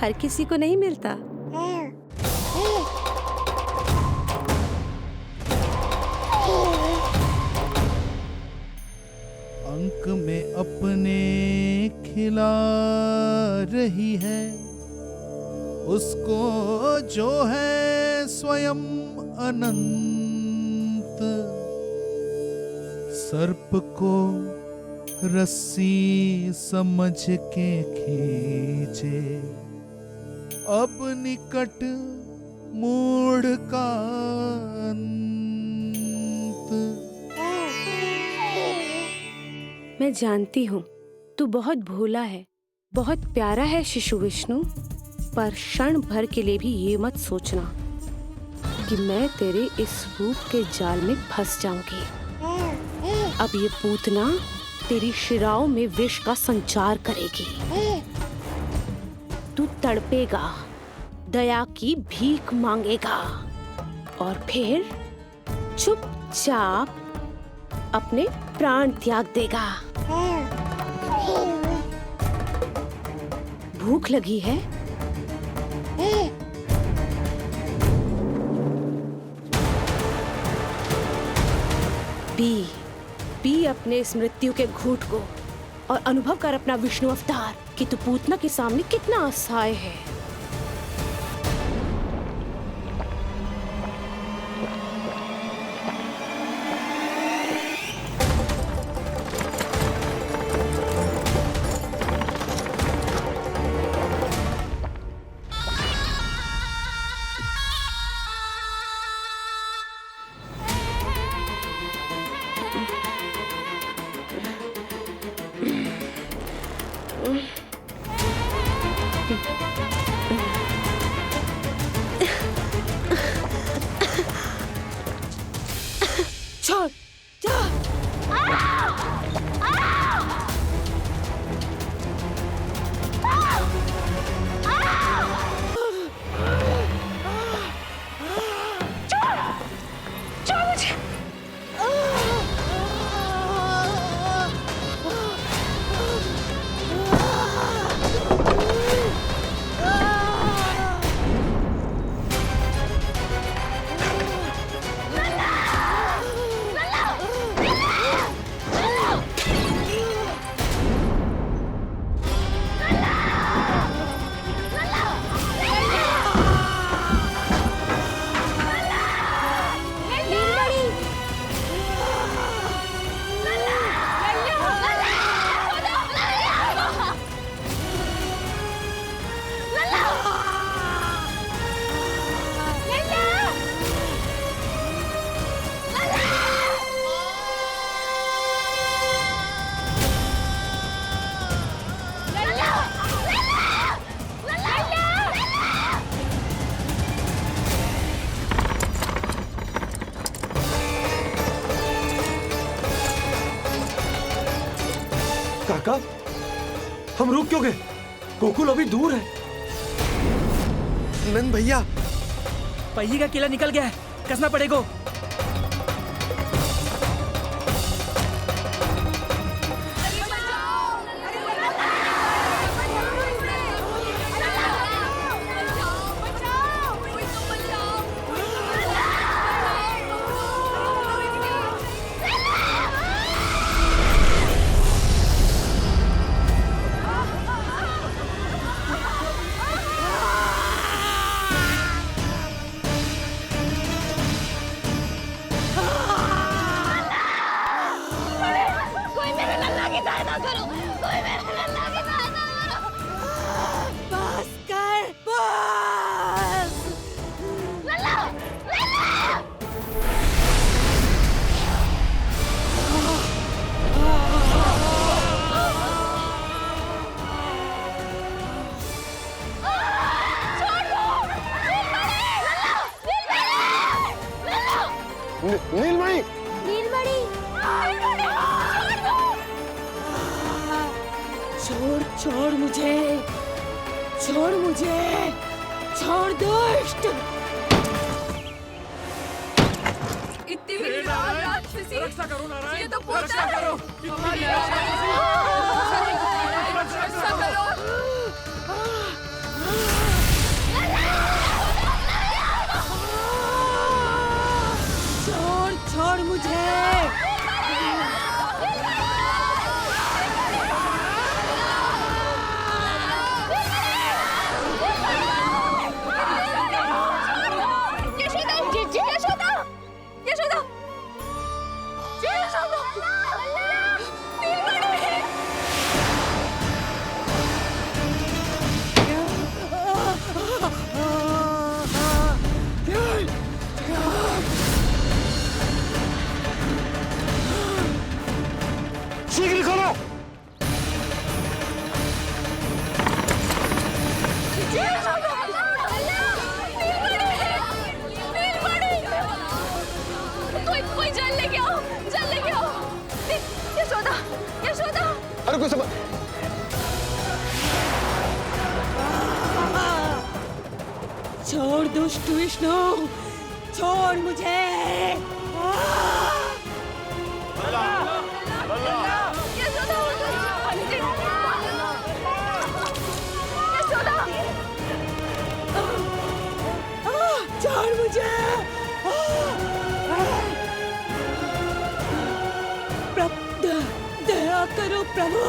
हर किसी को नहीं मिलता। अंक में अपने खिला रही है उसको जो है स्वयं अनंत। सर्प को रस्सी समझ के खींचे अब निकट मूढ़ का अंत। मैं जानती हूँ तू बहुत भोला है, बहुत प्यारा है शिशु विष्णु, पर क्षण भर के लिए भी ये मत सोचना कि मैं तेरे इस रूप के जाल में फंस जाऊंगी। अब ये पूतना तेरी शिराओं में विष का संचार करेगी। तू तड़पेगा, दया की भीख मांगेगा और फिर चुपचाप अपने प्राण त्याग देगा। भूख लगी है? पी अपने इस मृत्यु के घूंट को और अनुभव कर अपना विष्णु अवतार कि तू पूतना के सामने कितना असहाय है। काका, हम रुक क्यों गए? गोकुल अभी दूर है। नंद भैया, पहिए का किला निकल गया है, कसना पड़ेगा। नीलमणि, नीलमणि, छोड़ मुझे, छोड़ मुझे, छोड़ दुष्ट। इतनी राक्षसी, रक्षा करो नारायण, ये तो पोता रक्षा है। करो। रक्षा करो। छोड़ छोड़ मुझे। शीघ्र करो। कोई जल लेके आओ, जल लेके आओ। यशोदा, यशोदा। अरे कोई समझ। छोड़ दुष्ट विष्णु, छोड़ मुझे। छोड़ मुझे। दया करो प्रभु,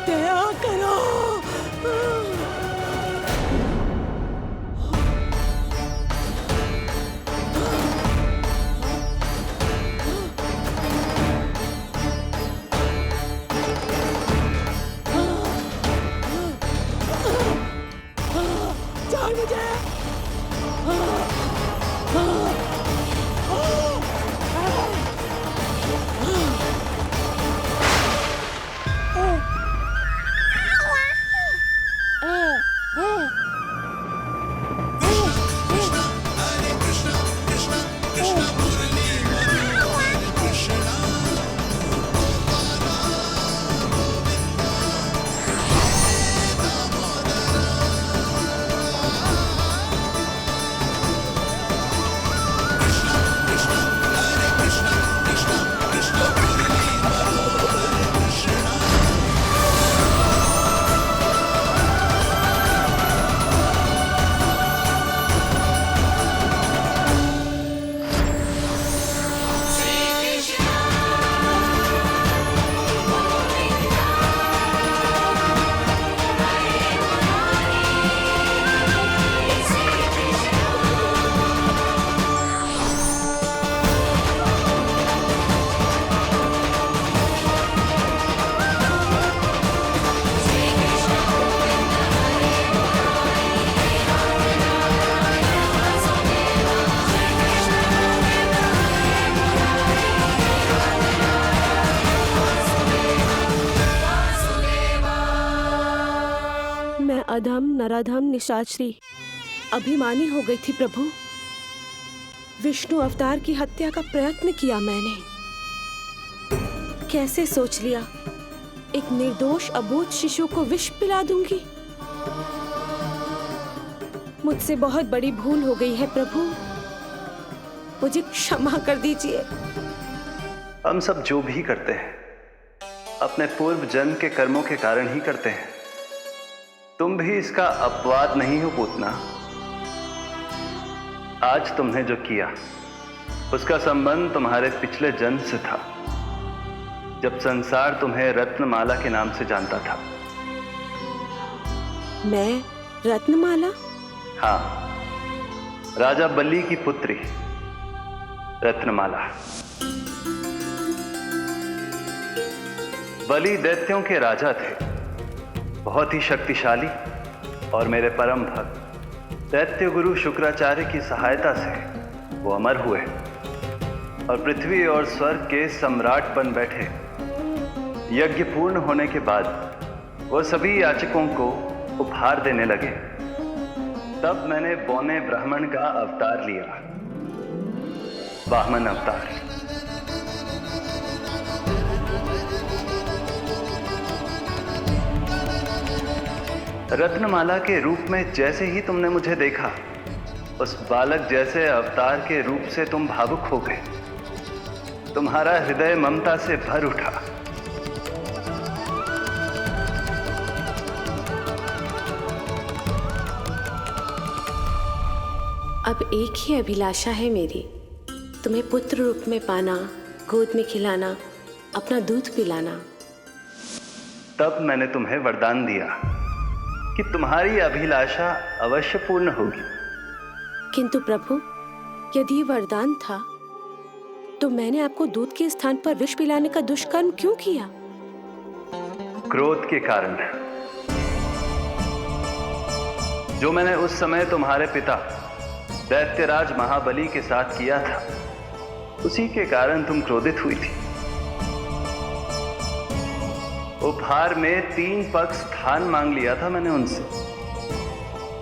दया करो। छोड़ मुझे। अधम नराधम निशाचरी अभिमानी हो गई थी प्रभु। विष्णु अवतार की हत्या का प्रयत्न किया मैंने। कैसे सोच लिया एक निर्दोष अबोध शिशु को विष पिला दूंगी। मुझसे बहुत बड़ी भूल हो गई है प्रभु, मुझे क्षमा कर दीजिए। हम सब जो भी करते हैं अपने पूर्व जन्म के कर्मों के कारण ही करते हैं। तुम भी इसका अपवाद नहीं हो पूतना। आज तुमने जो किया उसका संबंध तुम्हारे पिछले जन्म से था, जब संसार तुम्हें रत्नमाला के नाम से जानता था। मैं रत्नमाला? हाँ, राजा बलि की पुत्री रत्नमाला। बलि दैत्यों के राजा थे, बहुत ही शक्तिशाली, और मेरे परम भक्त दैत्य गुरु शुक्राचार्य की सहायता से वो अमर हुए और पृथ्वी और स्वर्ग के सम्राट बन बैठे। यज्ञ पूर्ण होने के बाद वो सभी याचकों को उपहार देने लगे। तब मैंने बौने ब्राह्मण का अवतार लिया, वामन अवतार। रत्नमाला के रूप में जैसे ही तुमने मुझे देखा, उस बालक जैसे अवतार के रूप से तुम भावुक हो गए। तुम्हारा हृदय ममता से भर उठा। अब एक ही अभिलाषा है मेरी, तुम्हें पुत्र रूप में पाना, गोद में खिलाना, अपना दूध पिलाना। तब मैंने तुम्हें वरदान दिया कि तुम्हारी अभिलाषा अवश्य पूर्ण होगी। किंतु प्रभु, यदि ये वरदान था तो मैंने आपको दूध के स्थान पर विष पिलाने का दुष्कर्म क्यों किया? क्रोध के कारण, जो मैंने उस समय तुम्हारे पिता दैत्यराज महाबली के साथ किया था, उसी के कारण तुम क्रोधित हुई थी। उपहार में 3 पग स्थान मांग लिया था मैंने उनसे।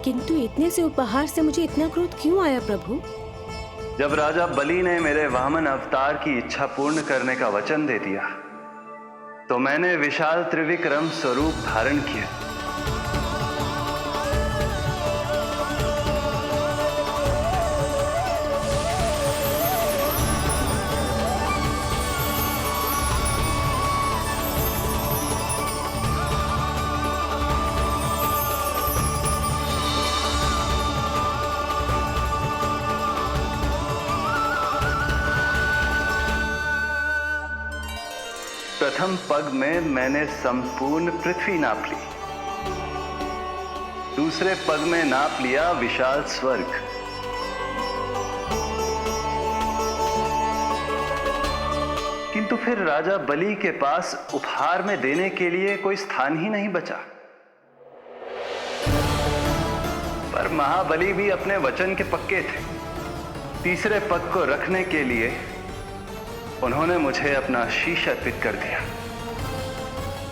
किंतु इतने से उपहार से मुझे इतना क्रोध क्यों आया प्रभु? जब राजा बलि ने मेरे वामन अवतार की इच्छा पूर्ण करने का वचन दे दिया, तो मैंने विशाल त्रिविक्रम स्वरूप धारण किया। प्रथम पग में मैंने संपूर्ण पृथ्वी नाप ली, दूसरे पग में नाप लिया विशाल स्वर्ग, किंतु फिर राजा बलि के पास उपहार में देने के लिए कोई स्थान ही नहीं बचा। पर महाबली भी अपने वचन के पक्के थे। तीसरे पग को रखने के लिए उन्होंने मुझे अपना शीश अर्पित कर दिया।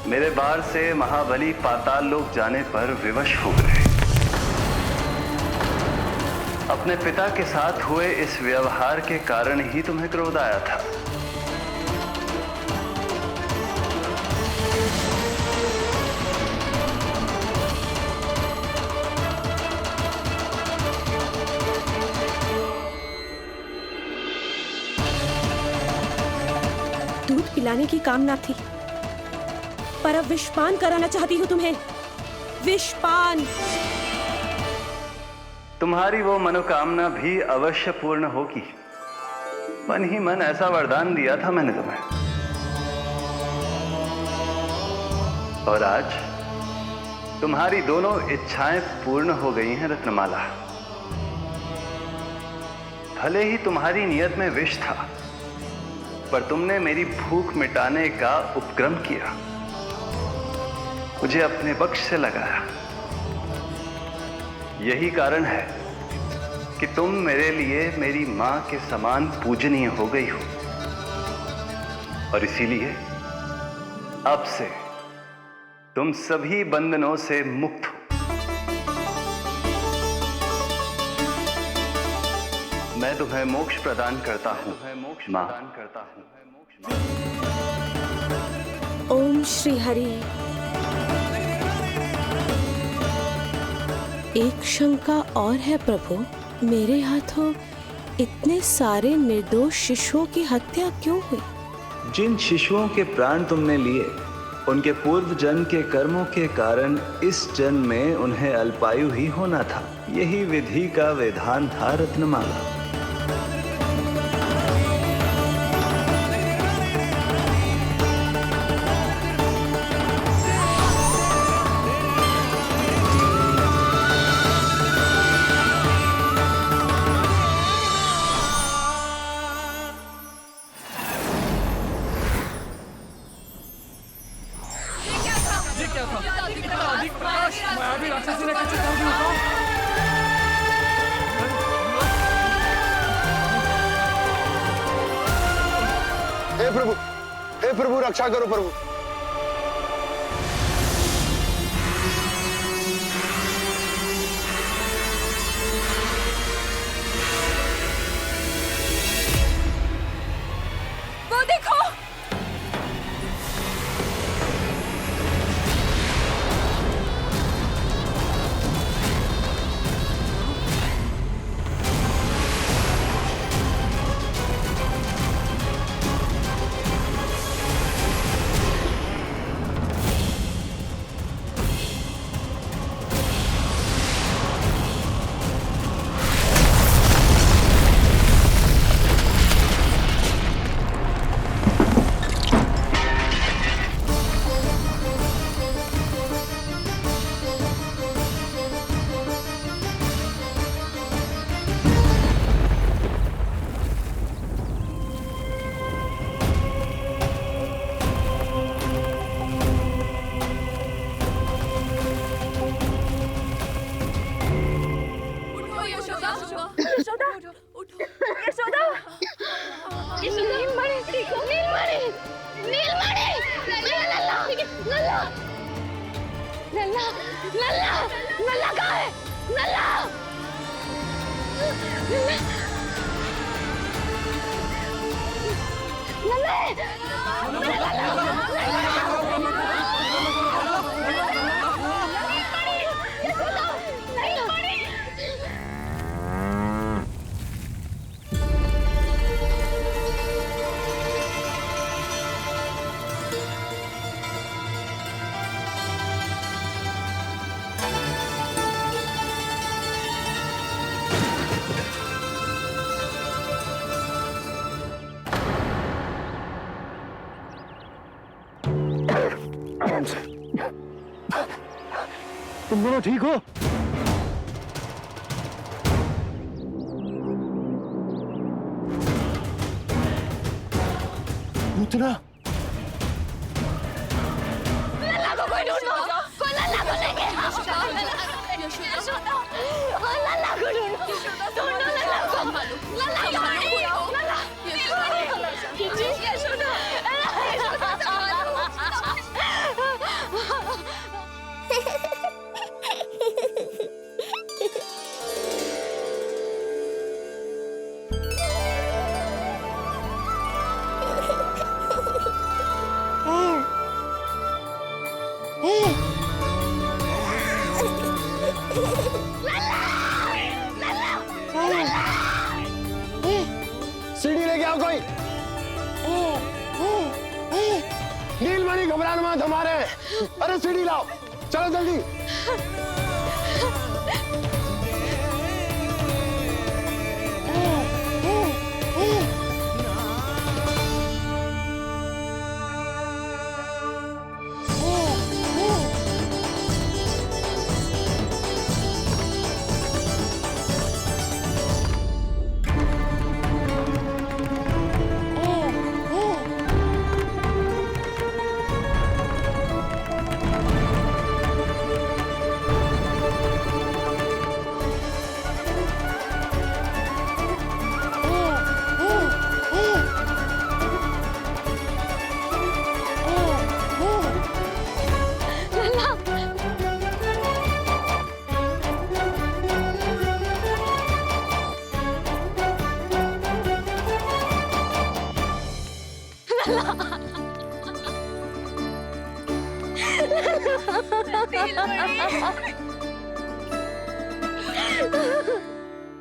मेरे बार से महाबली पाताल लोक जाने पर विवश हो गए। अपने पिता के साथ हुए इस व्यवहार के कारण ही तुम्हें क्रोध आया था। दूध पिलाने की कामना थी, पर अब विषपान कराना चाहती हूँ तुम्हें। विषपान। तुम्हारी वो मनोकामना भी अवश्य पूर्ण होगी। मन ही मन ऐसा वरदान दिया था मैंने तुम्हें। और आज तुम्हारी दोनों इच्छाएं पूर्ण हो गई हैं रत्नमाला। भले ही तुम्हारी नियत में विष था, पर तुमने मेरी भूख मिटाने का उपक्रम किया, मुझे अपने बक्ष से लगाया। यही कारण है कि तुम मेरे लिए मेरी मां के समान पूजनीय हो गई हो। और इसीलिए अब से तुम सभी बंधनों से मुक्त हो। मैं तुम्हें मोक्ष प्रदान करता हूं मां। ओम श्री हरि। एक शंका और है प्रभु, मेरे हाथों इतने सारे निर्दोष शिशुओं की हत्या क्यों हुई? जिन शिशुओं के प्राण तुमने लिए, उनके पूर्व जन्म के कर्मों के कारण इस जन्म में उन्हें अल्पायु ही होना था। यही विधि का विधान था रत्नमाला। हे प्रभु रक्षा करो प्रभु। वो देखो, नल्ला नल्ला कहाँ है? नल्ला तुम दोनों ठीक हो? पूतना नल्ला को कोई ढूंढो, कोई नल्ला को लेके आओ। नल्ला को ढूंढो, ढूंढो नल्ला को। नल्ला को नल्ला यशोदा सीढ़ी लेके आओ कोई। नीलमणि घबराना मत हमारे। अरे सीढ़ी लाओ, चलो जल्दी।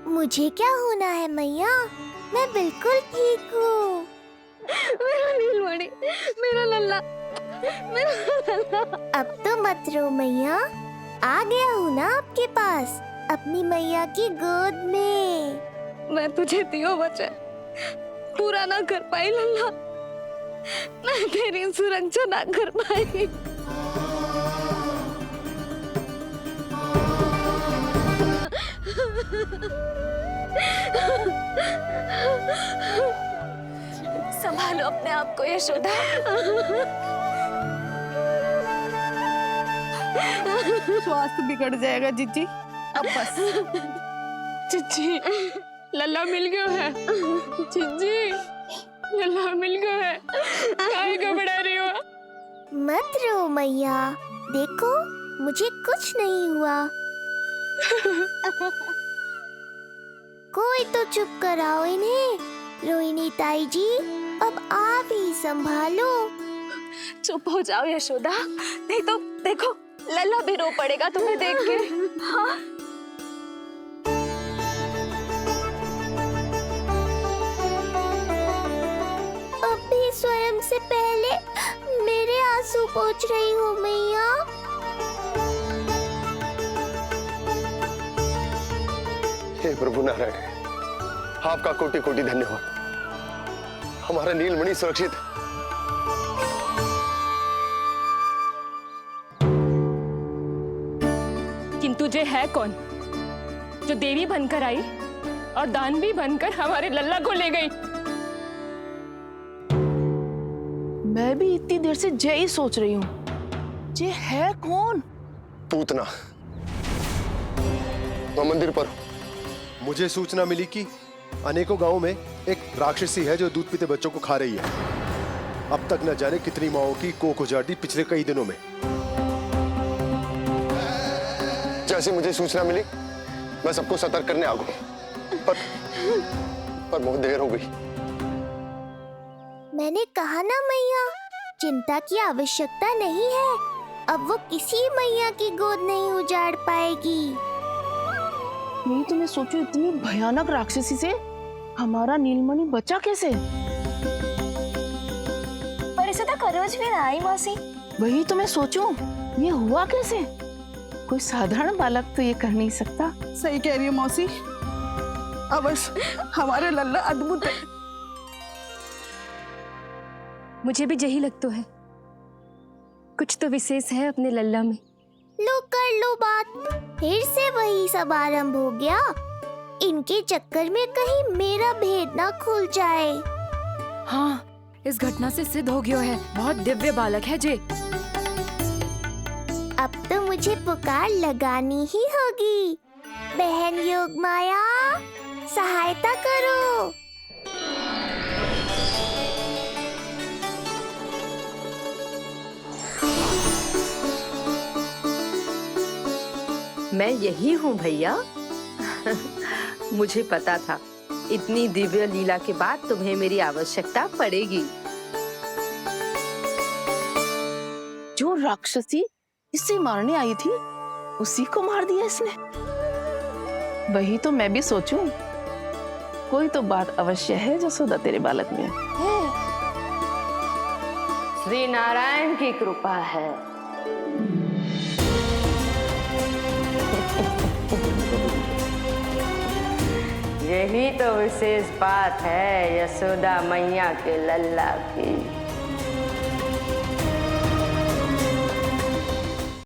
मुझे क्या होना है मैया? मैं बिल्कुल ठीक हूँ। मेरा नीलमणि, मेरा लल्ला, मेरा लल्ला। अब तो मत रो मैया, आ गया हूँ ना आपके पास, अपनी मैया की गोद में। मैं तुझे दियो वचन पूरा ना कर पाई लल्ला, मैं तेरी सुरक्षा ना कर पाई। संभालो अपने आप को यशोदा। स्वास्थ्य बिगड़ जाएगा जीजी। अब बस। जीजी, लल्ला मिल गया है। जीजी, लल्ला मिल गया है। काहे घबरा रही हो? मत रो मैया, देखो मुझे कुछ नहीं हुआ। कोई तो चुप कराओ इन्हें। रोहिणी ताई जी, अब आप ही संभालो। चुप हो जाओ यशोदा, नहीं तो देखो लल्ला भी रो पड़ेगा तुम्हें देख के। हाँ? अब भी स्वयं से पहले मेरे आंसू पोंछ रही हो मैया। हे प्रभु नारायण, आपका कोटि कोटि धन्यवाद। हमारा नीलमणि सुरक्षित है। किंतु जे है कौन जो देवी बनकर आई और दानवी बनकर हमारे लल्ला को ले गई? मैं भी इतनी देर से जय ही सोच रही हूँ, जे है कौन? पूतना। मैं मंदिर पर हूँ। मुझे सूचना मिली कि अनेकों गांवों में एक राक्षसी है जो दूध पीते बच्चों को खा रही है। अब तक न जाने कितनी माओं की कोख उजाड़ दी पिछले कई दिनों में। जैसे मुझे सूचना मिली मैं सबको सतर्क करने आ गया, पर बहुत देर हो गई। मैंने कहा ना मैया, चिंता की आवश्यकता नहीं है। अब वो किसी मैया की गोद नहीं उजाड़ पाएगी। नहीं तो मैं सोचू, इतनी भयानक राक्षसी से हमारा नीलमणि बचा कैसे? पर इसे तो करोज भी ना आई मौसी। वही तो मैं सोचूं, ये हुआ कैसे? कोई साधारण बालक तो ये कर नहीं सकता। सही कह रही है मौसी, अवश्य हमारे लल्ला अद्भुत है। मुझे भी यही लगता है, कुछ तो विशेष है अपने लल्ला में। लो कर लो बात, फिर से वही सब आरंभ हो गया। इनके चक्कर में कहीं मेरा भेद ना खुल जाए। हाँ, इस घटना से सिद्ध हो गया है, बहुत दिव्य बालक है जे। अब तो मुझे पुकार लगानी ही होगी। बहन योगमाया, सहायता करो। मैं यही हूँ भैया। मुझे पता था इतनी दिव्य लीला के बाद तुम्हें मेरी आवश्यकता पड़ेगी। जो राक्षसी इसे मारने आई थी, उसी को मार दिया इसने। वही तो मैं भी सोचूं, कोई तो बात अवश्य है जसोदा तेरे बालक में है। श्री नारायण की कृपा है। यही तो विशेष बात है यशोदा मैया के लल्ला की।